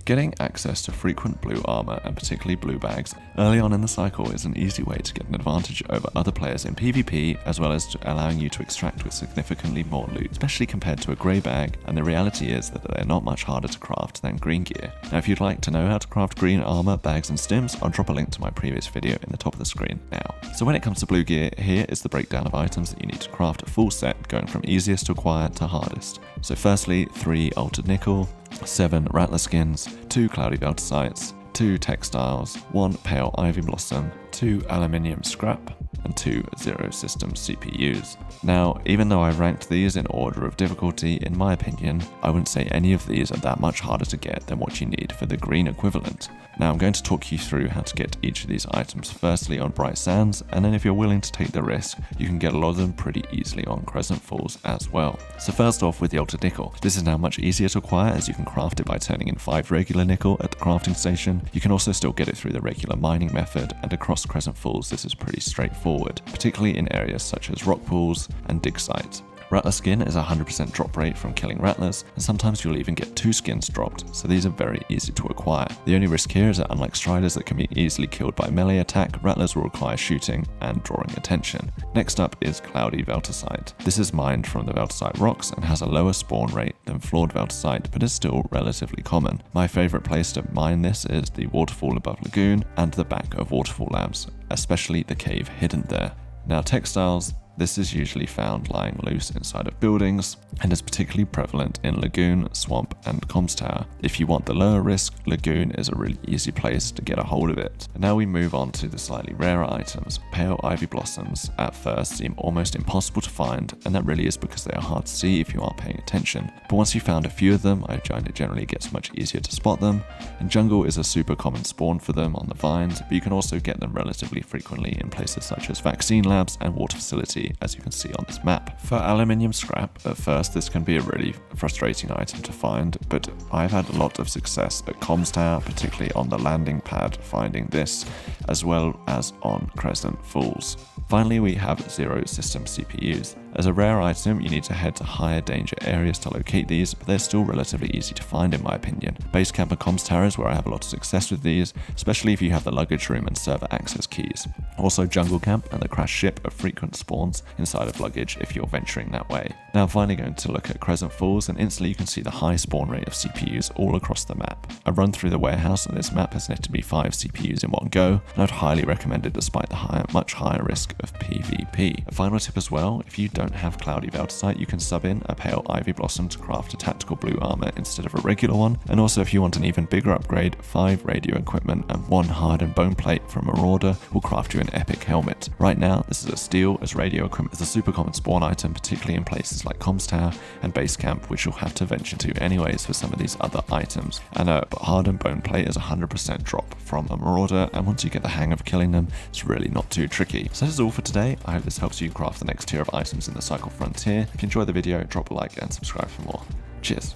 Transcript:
Getting access to frequent blue armor and particularly blue bags early on in the cycle is an easy way to get an advantage over other players in PvP, as well as allowing you to extract with significantly more loot, especially compared to a grey bag, and the reality is that they're not much harder to craft than green gear. Now if you'd like to know how to craft green armor, bags and stims, I'll drop a link to my previous video in the top of the screen now. So when it comes to blue gear, here is the breakdown of items that you need to craft a full set, going from easiest to acquire to hardest. So firstly, 3 altered nickel, 7 rattler skins, 2 cloudy velticites, 2 textiles, 1 pale ivy blossom, 2 aluminium scrap, and 2 zero system CPUs. Now, even though I ranked these in order of difficulty, in my opinion, I wouldn't say any of these are that much harder to get than what you need for the green equivalent. Now I'm going to talk you through how to get each of these items firstly on Bright Sands, and then if you're willing to take the risk, you can get a lot of them pretty easily on Crescent Falls as well. So first off with the altered nickel. This is now much easier to acquire as you can craft it by turning in 5 regular nickel at the crafting station. You can also still get it through the regular mining method, and across Crescent Falls this is pretty straightforward, particularly in areas such as rock pools and dig sites. Rattler skin is a 100% drop rate from killing rattlers, and sometimes you'll even get 2 skins dropped, so these are very easy to acquire. The only risk here is that unlike striders that can be easily killed by melee attack, rattlers will require shooting and drawing attention. Next up is cloudy velticite. This is mined from the velticite rocks and has a lower spawn rate than floored velticite, but is still relatively common. My favourite place to mine this is the waterfall above Lagoon and the back of Waterfall Labs, especially the cave hidden there. Now textiles. This is usually found lying loose inside of buildings and is particularly prevalent in Lagoon, Swamp and Comms Tower. If you want the lower risk, Lagoon is a really easy place to get a hold of it. And now we move on to the slightly rarer items. Pale ivy blossoms at first seem almost impossible to find, and that really is because they are hard to see if you aren't paying attention. But once you found a few of them, I find it generally gets much easier to spot them, and jungle is a super common spawn for them on the vines, but you can also get them relatively frequently in places such as vaccine labs and water facility, as you can see on this map. For aluminium scrap, at first this can be a really frustrating item to find, but I've had a lot of success at Comms Tower, particularly on the landing pad finding this, as well as on Crescent Falls. Finally, we have zero system CPUs. As a rare item, you need to head to higher danger areas to locate these, but they're still relatively easy to find in my opinion. Base camp and comms tower is where I have a lot of success with these, especially if you have the luggage room and server access keys. Also jungle camp and the crash ship are frequent spawns inside of luggage if you're venturing that way. Now I'm finally going to look at Crescent Falls, and instantly you can see the high spawn rate of CPUs all across the map. I run through the warehouse and this map has netted me 5 CPUs in one go, and I'd highly recommend it despite the much higher risk of PvP. A final tip as well, if you don't have cloudy velticite, you can sub in a pale ivy blossom to craft a tactical blue armor instead of a regular one, and also if you want an even bigger upgrade, 5 radio equipment and 1 hardened bone plate from Marauder will craft you an epic helmet. Right now this is a steal, as radio equipment is a super common spawn item, particularly in places like Comms Tower and base camp, which you'll have to venture to anyways for some of these other items. And a hardened bone plate is a 100% drop from a Marauder, and once you get the hang of killing them, it's really not too tricky. So that is all for today. I hope this helps you craft the next tier of items in the cycle frontier. If you enjoyed the video, drop a like and subscribe for more. Cheers.